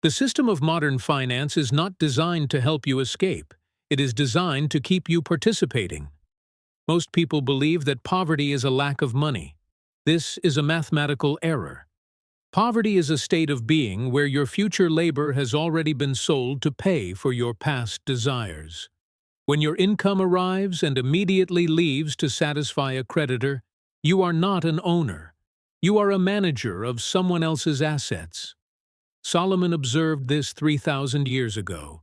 The system of modern finance is not designed to help you escape. It is designed to keep you participating. Most people believe that poverty is a lack of money. This is a mathematical error. Poverty is a state of being where your future labor has already been sold to pay for your past desires. When your income arrives and immediately leaves to satisfy a creditor, you are not an owner. You are a manager of someone else's assets. Solomon observed this 3,000 years ago.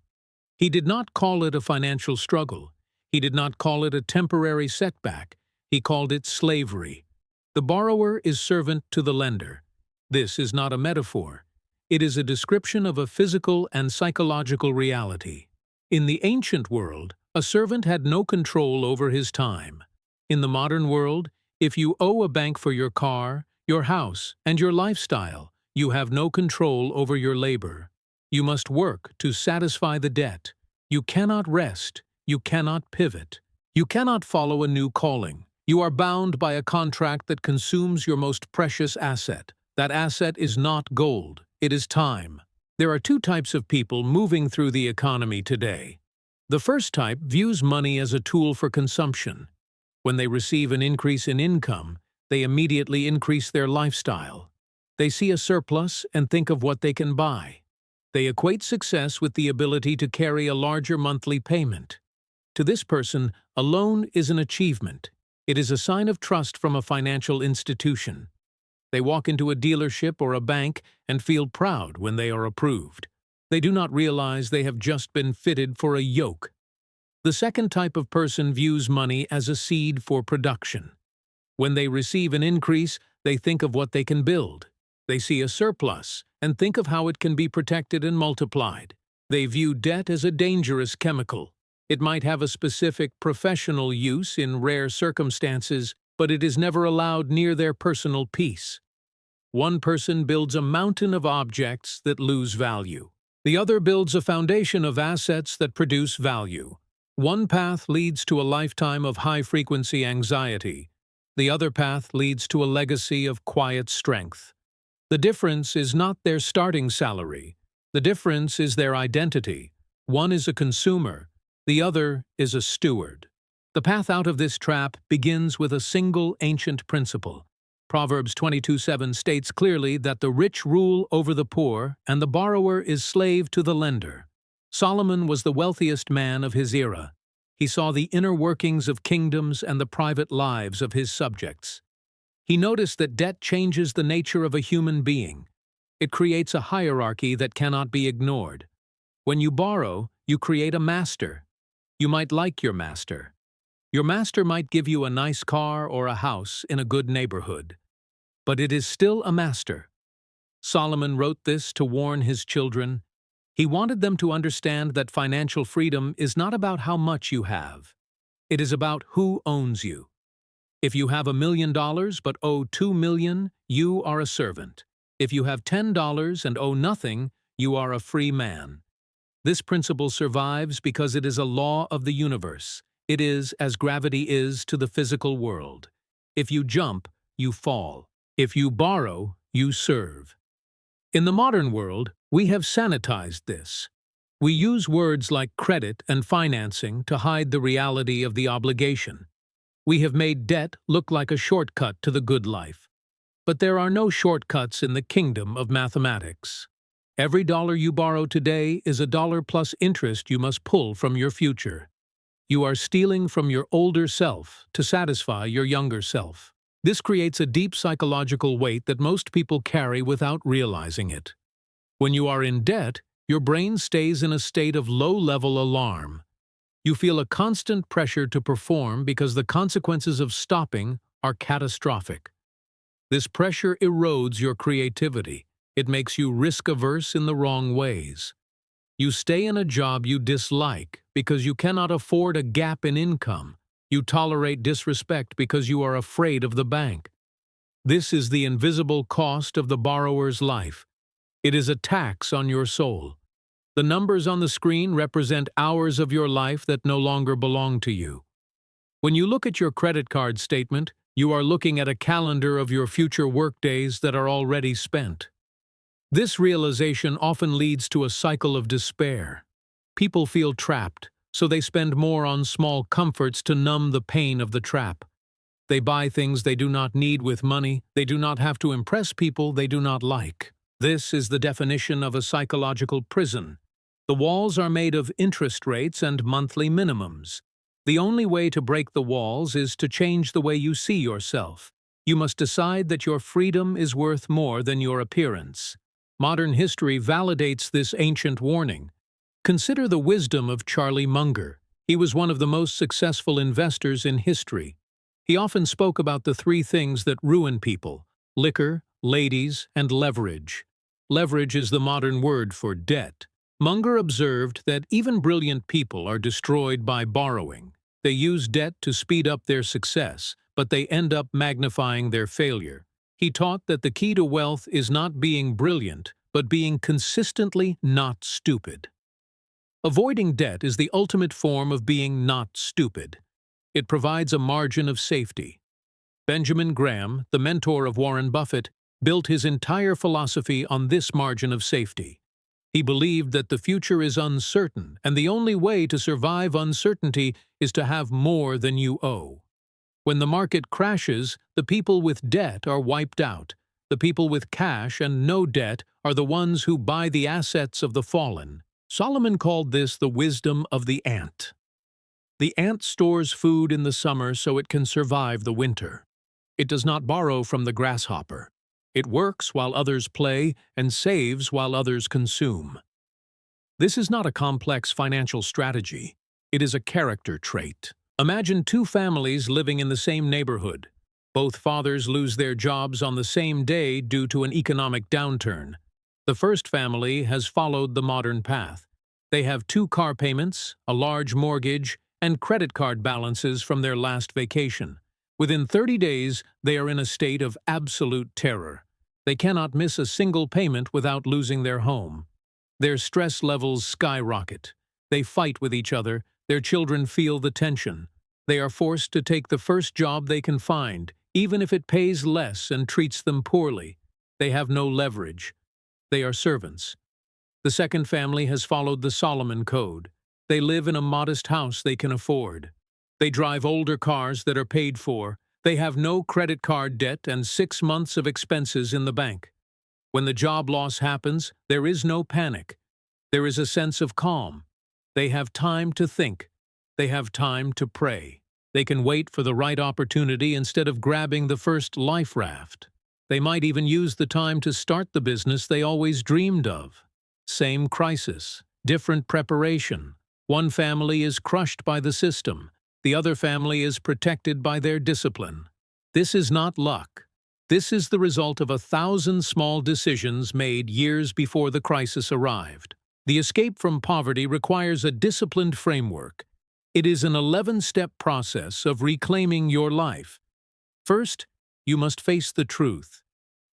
He did not call it a financial struggle. He did not call it a temporary setback. He called it slavery. The borrower is servant to the lender. This is not a metaphor. It is a description of a physical and psychological reality. In the ancient world, a servant had no control over his time. In the modern world, if you owe a bank for your car, your house, and your lifestyle, you have no control over your labor. You must work to satisfy the debt. You cannot rest. You cannot pivot. You cannot follow a new calling. You are bound by a contract that consumes your most precious asset. That asset is not gold. It is time. There are two types of people moving through the economy today. The first type views money as a tool for consumption. When they receive an increase in income, they immediately increase their lifestyle. They see a surplus and think of what they can buy. They equate success with the ability to carry a larger monthly payment. To this person, a loan is an achievement. It is a sign of trust from a financial institution. They walk into a dealership or a bank and feel proud when they are approved. They do not realize they have just been fitted for a yoke. The second type of person views money as a seed for production. When they receive an increase, they think of what they can build. They see a surplus and think of how it can be protected and multiplied. They view debt as a dangerous chemical. It might have a specific professional use in rare circumstances, but it is never allowed near their personal peace. One person builds a mountain of objects that lose value. The other builds a foundation of assets that produce value. One path leads to a lifetime of high-frequency anxiety. The other path leads to a legacy of quiet strength. The difference is not their starting salary. The difference is their identity. One is a consumer. The other is a steward. The path out of this trap begins with a single ancient principle. Proverbs 22:7 states clearly that the rich rule over the poor and the borrower is slave to the lender. Solomon was the wealthiest man of his era. He saw the inner workings of kingdoms and the private lives of his subjects. He noticed that debt changes the nature of a human being. It creates a hierarchy that cannot be ignored. When you borrow, you create a master. You might like your master. Your master might give you a nice car or a house in a good neighborhood. But it is still a master. Solomon wrote this to warn his children. He wanted them to understand that financial freedom is not about how much you have. It is about who owns you. If you have $1 million but owe $2 million, you are a servant. If you have $10 and owe nothing, you are a free man. This principle survives because it is a law of the universe. It is as gravity is to the physical world. If you jump, you fall. If you borrow, you serve. In the modern world, we have sanitized this. We use words like credit and financing to hide the reality of the obligation. We have made debt look like a shortcut to the good life. But there are no shortcuts in the kingdom of mathematics. Every dollar you borrow today is a dollar plus interest you must pull from your future. You are stealing from your older self to satisfy your younger self. This creates a deep psychological weight that most people carry without realizing it. When you are in debt, your brain stays in a state of low-level alarm. You feel a constant pressure to perform because the consequences of stopping are catastrophic. This pressure erodes your creativity. It makes you risk-averse in the wrong ways. You stay in a job you dislike because you cannot afford a gap in income. You tolerate disrespect because you are afraid of the bank. This is the invisible cost of the borrower's life. It is a tax on your soul. The numbers on the screen represent hours of your life that no longer belong to you. When you look at your credit card statement, you are looking at a calendar of your future workdays that are already spent. This realization often leads to a cycle of despair. People feel trapped, so they spend more on small comforts to numb the pain of the trap. They buy things they do not need with money. They do not have to impress people they do not like. This is the definition of a psychological prison. The walls are made of interest rates and monthly minimums. The only way to break the walls is to change the way you see yourself. You must decide that your freedom is worth more than your appearance. Modern history validates this ancient warning. Consider the wisdom of Charlie Munger. He was one of the most successful investors in history. He often spoke about the three things that ruin people: liquor, ladies, and leverage. Leverage is the modern word for debt. Munger observed that even brilliant people are destroyed by borrowing. They use debt to speed up their success, but they end up magnifying their failure. He taught that the key to wealth is not being brilliant, but being consistently not stupid. Avoiding debt is the ultimate form of being not stupid. It provides a margin of safety. Benjamin Graham, the mentor of Warren Buffett, built his entire philosophy on this margin of safety. He believed that the future is uncertain, and the only way to survive uncertainty is to have more than you owe. When the market crashes, the people with debt are wiped out. The people with cash and no debt are the ones who buy the assets of the fallen. Solomon called this the wisdom of the ant. The ant stores food in the summer so it can survive the winter. It does not borrow from the grasshopper. It works while others play and saves while others consume. This is not a complex financial strategy. It is a character trait. Imagine two families living in the same neighborhood. Both fathers lose their jobs on the same day due to an economic downturn. The first family has followed the modern path. They have 2 car payments, a large mortgage, and credit card balances from their last vacation. Within 30 days, they are in a state of absolute terror. They cannot miss a single payment without losing their home. Their stress levels skyrocket. They fight with each other. Their children feel the tension. They are forced to take the first job they can find, even if it pays less and treats them poorly. They have no leverage. They are servants. The second family has followed the Solomon Code. They live in a modest house they can afford. They drive older cars that are paid for. They have no credit card debt and 6 months of expenses in the bank. When the job loss happens, there is no panic. There is a sense of calm. They have time to think. They have time to pray. They can wait for the right opportunity instead of grabbing the first life raft. They might even use the time to start the business they always dreamed of. Same crisis, different preparation. One family is crushed by the system. The other family is protected by their discipline. This is not luck. This is the result of 1,000 small decisions made years before the crisis arrived. The escape from poverty requires a disciplined framework. It is an 11-step process of reclaiming your life. First, you must face the truth.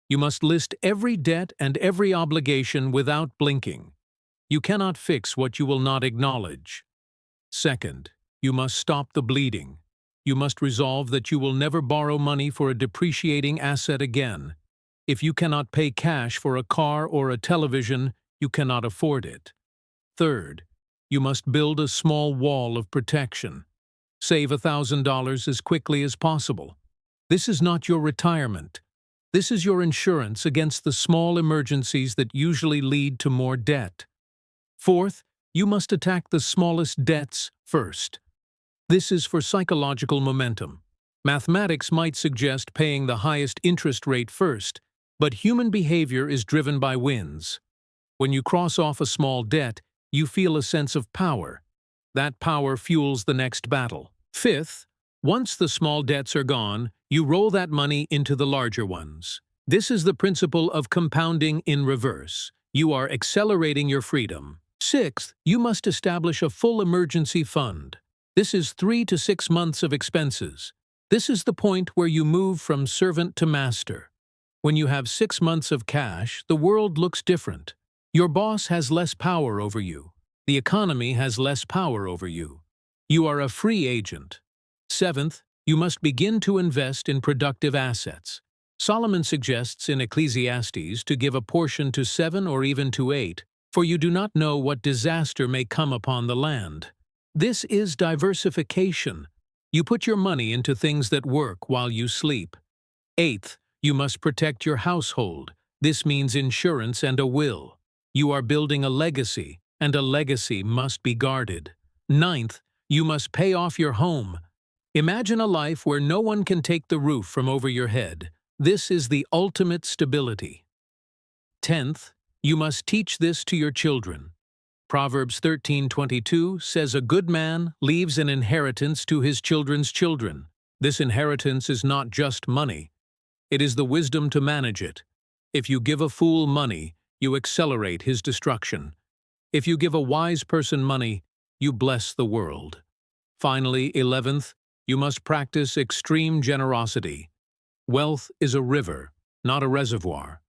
You must list every debt and every obligation without blinking. You cannot fix what you will not acknowledge. Second, you must stop the bleeding. You must resolve that you will never borrow money for a depreciating asset again. If you cannot pay cash for a car or a television, you cannot afford it. Third, you must build a small wall of protection. Save $1,000 as quickly as possible. This is not your retirement. This is your insurance against the small emergencies that usually lead to more debt. Fourth, you must attack the smallest debts first. This is for psychological momentum. Mathematics might suggest paying the highest interest rate first, but human behavior is driven by wins. When you cross off a small debt, you feel a sense of power. That power fuels the next battle. Fifth, once the small debts are gone, you roll that money into the larger ones. This is the principle of compounding in reverse. You are accelerating your freedom. Sixth, you must establish a full emergency fund. This is 3 to 6 months of expenses. This is the point where you move from servant to master. When you have 6 months of cash, the world looks different. Your boss has less power over you. The economy has less power over you. You are a free agent. Seventh, you must begin to invest in productive assets. Solomon suggests in Ecclesiastes to give a portion to 7 or even to 8, for you do not know what disaster may come upon the land. This is diversification. You put your money into things that work while you sleep. Eighth, you must protect your household. This means insurance and a will. You are building a legacy, and a legacy must be guarded. Ninth, you must pay off your home. Imagine a life where no one can take the roof from over your head. This is the ultimate stability. 10th, you must teach this to your children. Proverbs 13:22 says a good man leaves an inheritance to his children's children. This inheritance is not just money. It is the wisdom to manage it. If you give a fool money, you accelerate his destruction. If you give a wise person money, you bless the world. Finally, 11th, you must practice extreme generosity. Wealth is a river, not a reservoir.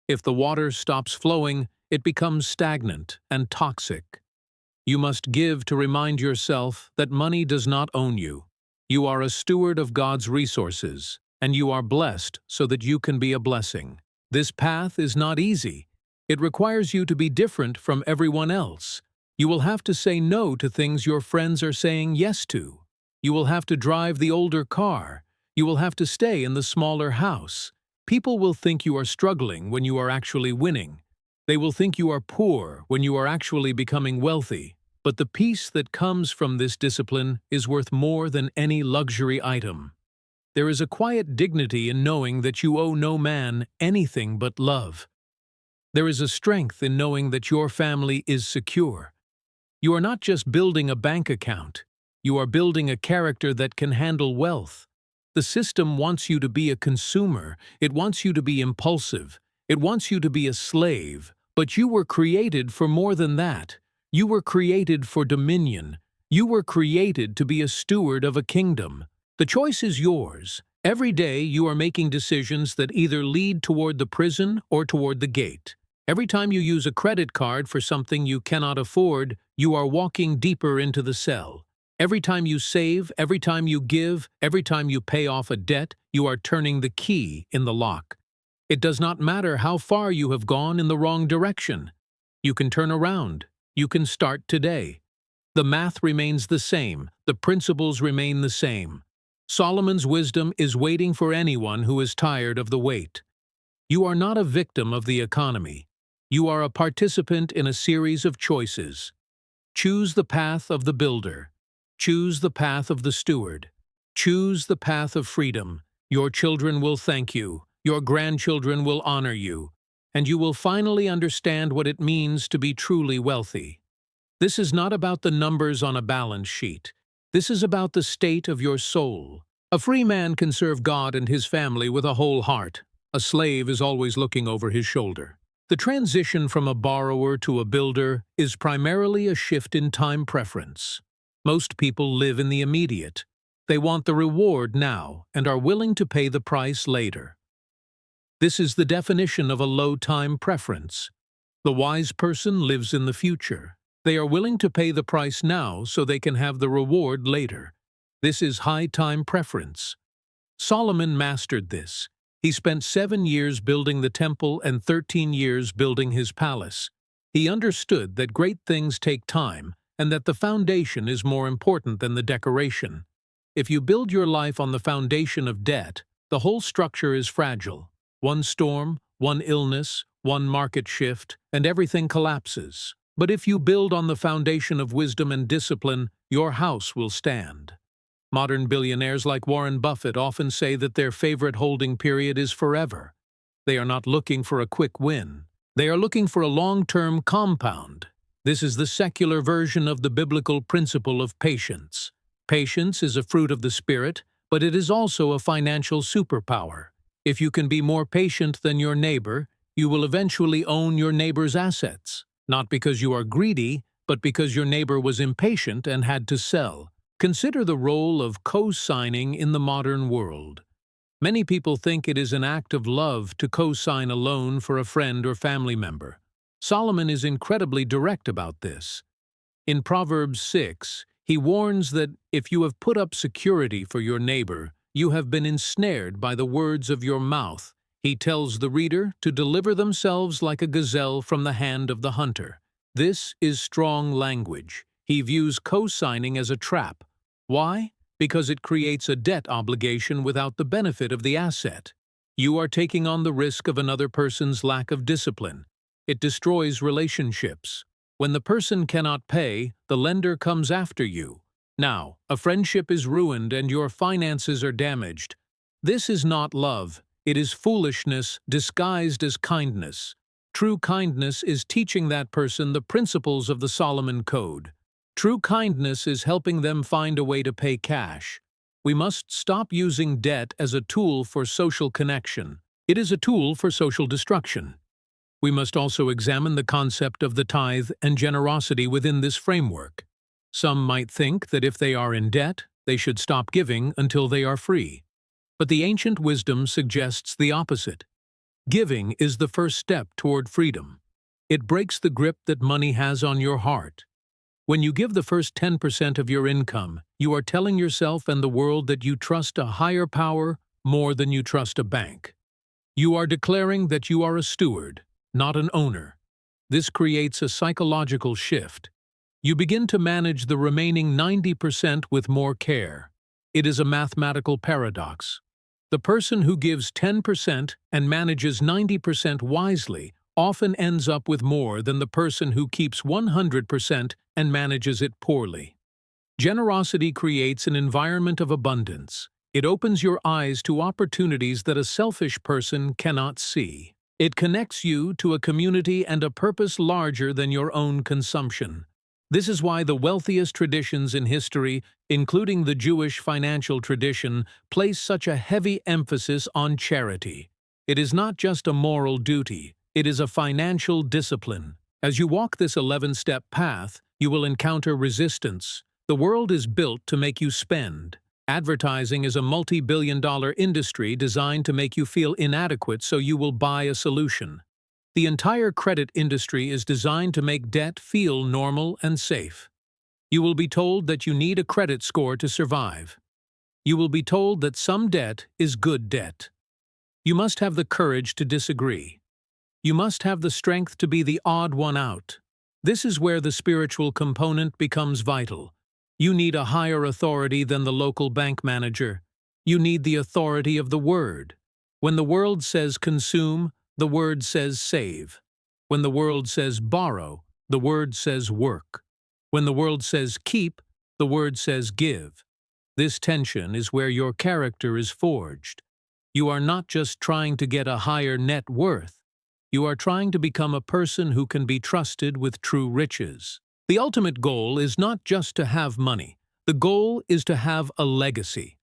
If the water stops flowing, it becomes stagnant and toxic. You must give to remind yourself that money does not own you. You are a steward of God's resources, and you are blessed so that you can be a blessing. This path is not easy. It requires you to be different from everyone else. You will have to say no to things your friends are saying yes to. You will have to drive the older car. You will have to stay in the smaller house. People will think you are struggling when you are actually winning. They will think you are poor when you are actually becoming wealthy. But the peace that comes from this discipline is worth more than any luxury item. There is a quiet dignity in knowing that you owe no man anything but love. There is a strength in knowing that your family is secure. You are not just building a bank account. You are building a character that can handle wealth. The system wants you to be a consumer. It wants you to be impulsive. It wants you to be a slave. But you were created for more than that. You were created for dominion. You were created to be a steward of a kingdom. The choice is yours. Every day you are making decisions that either lead toward the prison or toward the gate. Every time you use a credit card for something you cannot afford, you are walking deeper into the cell. Every time you save, every time you give, every time you pay off a debt, you are turning the key in the lock. It does not matter how far you have gone in the wrong direction. You can turn around. You can start today. The math remains the same. The principles remain the same. Solomon's wisdom is waiting for anyone who is tired of the wait. You are not a victim of the economy. You are a participant in a series of choices. Choose the path of the builder. Choose the path of the steward. Choose the path of freedom. Your children will thank you. Your grandchildren will honor you. And you will finally understand what it means to be truly wealthy. This is not about the numbers on a balance sheet. This is about the state of your soul. A free man can serve God and his family with a whole heart. A slave is always looking over his shoulder. The transition from a borrower to a builder is primarily a shift in time preference. Most people live in the immediate. They want the reward now and are willing to pay the price later. This is the definition of a low time preference. The wise person lives in the future. They are willing to pay the price now so they can have the reward later. This is high time preference. Solomon mastered this. He spent 7 years building the temple and 13 years building his palace. He understood that great things take time and that the foundation is more important than the decoration. If you build your life on the foundation of debt, the whole structure is fragile. One storm, one illness, one market shift, and everything collapses. But if you build on the foundation of wisdom and discipline, your house will stand. Modern billionaires like Warren Buffett often say that their favorite holding period is forever. They are not looking for a quick win. They are looking for a long-term compound. This is the secular version of the biblical principle of patience. Patience is a fruit of the Spirit, but it is also a financial superpower. If you can be more patient than your neighbor, you will eventually own your neighbor's assets. Not because you are greedy, but because your neighbor was impatient and had to sell. Consider the role of co-signing in the modern world. Many people think it is an act of love to co-sign a loan for a friend or family member. Solomon is incredibly direct about this. In Proverbs 6, he warns that if you have put up security for your neighbor, you have been ensnared by the words of your mouth, He tells the reader to deliver themselves like a gazelle from the hand of the hunter. This is strong language. He views co-signing as a trap. Why? Because it creates a debt obligation without the benefit of the asset. You are taking on the risk of another person's lack of discipline. It destroys relationships. When the person cannot pay, the lender comes after you. Now, a friendship is ruined and your finances are damaged. This is not love. It is foolishness disguised as kindness. True kindness is teaching that person the principles of the Solomon Code. True kindness is helping them find a way to pay cash. We must stop using debt as a tool for social connection. It is a tool for social destruction. We must also examine the concept of the tithe and generosity within this framework. Some might think that if they are in debt, they should stop giving until they are free. But the ancient wisdom suggests the opposite. Giving is the first step toward freedom. It breaks the grip that money has on your heart. When you give the first 10% of your income, you are telling yourself and the world that you trust a higher power more than you trust a bank. You are declaring that you are a steward, not an owner. This creates a psychological shift. You begin to manage the remaining 90% with more care. It is a mathematical paradox. The person who gives 10% and manages 90% wisely often ends up with more than the person who keeps 100% and manages it poorly. Generosity creates an environment of abundance. It opens your eyes to opportunities that a selfish person cannot see. It connects you to a community and a purpose larger than your own consumption. This is why the wealthiest traditions in history, including the Jewish financial tradition, place such a heavy emphasis on charity. It is not just a moral duty, it is a financial discipline. As you walk this 11-step path, you will encounter resistance. The world is built to make you spend. Advertising is a multi-billion-dollar industry designed to make you feel inadequate so you will buy a solution. The entire credit industry is designed to make debt feel normal and safe. You will be told that you need a credit score to survive. You will be told that some debt is good debt. You must have the courage to disagree. You must have the strength to be the odd one out. This is where the spiritual component becomes vital. You need a higher authority than the local bank manager. You need the authority of the Word. When the world says consume, the Word says save. When the world says borrow, the Word says work. When the world says keep, the Word says give. This tension is where your character is forged. You are not just trying to get a higher net worth. You are trying to become a person who can be trusted with true riches. The ultimate goal is not just to have money. The goal is to have a legacy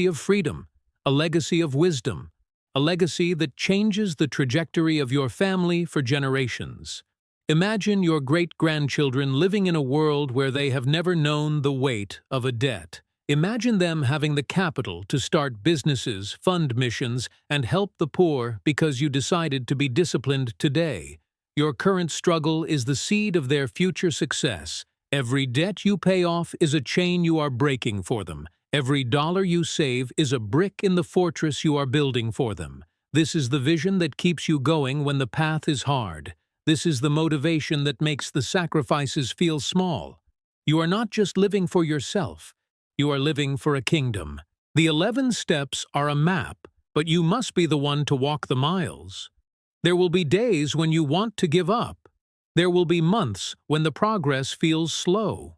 of freedom, a legacy of wisdom, a legacy that changes the trajectory of your family for generations. Imagine your great-grandchildren living in a world where they have never known the weight of a debt. Imagine them having the capital to start businesses, fund missions, and help the poor because you decided to be disciplined today. Your current struggle is the seed of their future success. Every debt you pay off is a chain you are breaking for them. Every dollar you save is a brick in the fortress you are building for them. This is the vision that keeps you going when the path is hard. This is the motivation that makes the sacrifices feel small. You are not just living for yourself. You are living for a kingdom. The 11 steps are a map, but you must be the one to walk the miles. There will be days when you want to give up. There will be months when the progress feels slow.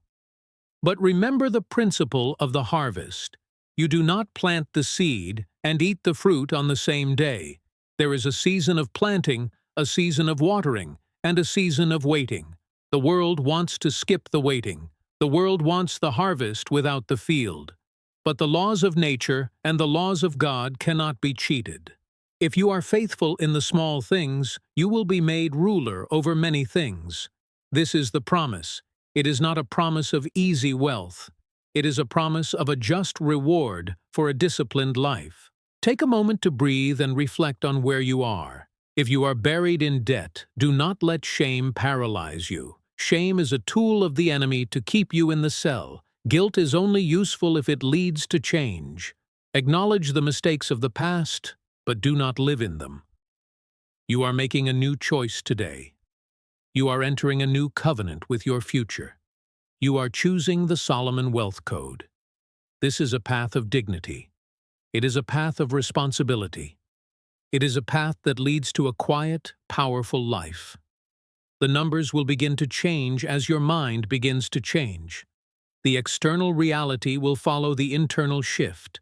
But remember the principle of the harvest. You do not plant the seed and eat the fruit on the same day. There is a season of planting, a season of watering, and a season of waiting. The world wants to skip the waiting. The world wants the harvest without the field. But the laws of nature and the laws of God cannot be cheated. If you are faithful in the small things, you will be made ruler over many things. This is the promise. It is not a promise of easy wealth. It is a promise of a just reward for a disciplined life. Take a moment to breathe and reflect on where you are. If you are buried in debt, do not let shame paralyze you. Shame is a tool of the enemy to keep you in the cell. Guilt is only useful if it leads to change. Acknowledge the mistakes of the past, but do not live in them. You are making a new choice today. You are entering a new covenant with your future. You are choosing the Solomon Wealth Code. This is a path of dignity. It is a path of responsibility. It is a path that leads to a quiet, powerful life. The numbers will begin to change as your mind begins to change. The external reality will follow the internal shift.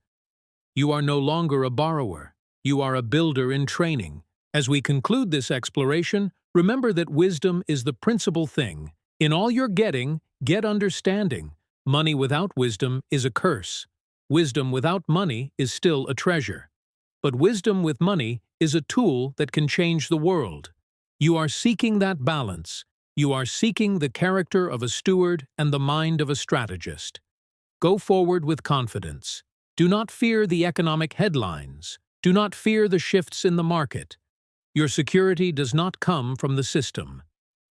You are no longer a borrower. You are a builder in training. As we conclude this exploration, remember that wisdom is the principal thing. In all you're getting, get understanding. Money without wisdom is a curse. Wisdom without money is still a treasure. But wisdom with money is a tool that can change the world. You are seeking that balance. You are seeking the character of a steward and the mind of a strategist. Go forward with confidence. Do not fear the economic headlines. Do not fear the shifts in the market. Your security does not come from the system.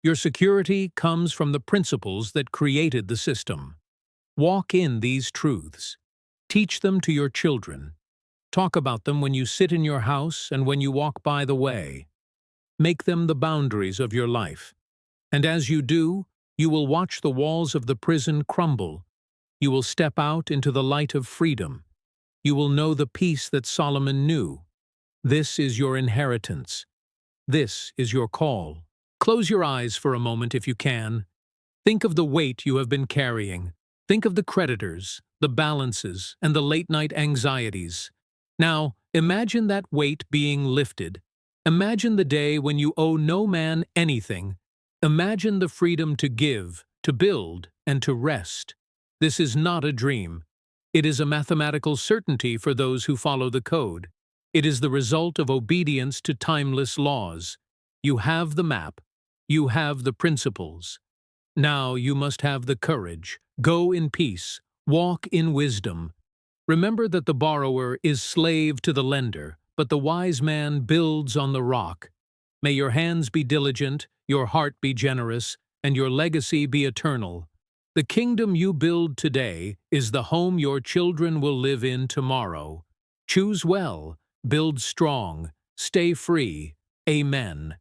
Your security comes from the principles that created the system. Walk in these truths. Teach them to your children. Talk about them when you sit in your house and when you walk by the way. Make them the boundaries of your life. And as you do, you will watch the walls of the prison crumble. You will step out into the light of freedom. You will know the peace that Solomon knew. This is your inheritance. This is your call. Close your eyes for a moment if you can. Think of the weight you have been carrying. Think of the creditors, the balances, and the late-night anxieties. Now, imagine that weight being lifted. Imagine the day when you owe no man anything. Imagine the freedom to give, to build, and to rest. This is not a dream. It is a mathematical certainty for those who follow the code. It is the result of obedience to timeless laws. You have the map. You have the principles. Now you must have the courage. Go in peace. Walk in wisdom. Remember that the borrower is slave to the lender, but the wise man builds on the rock. May your hands be diligent, your heart be generous, and your legacy be eternal. The kingdom you build today is the home your children will live in tomorrow. Choose well, build strong, stay free. Amen.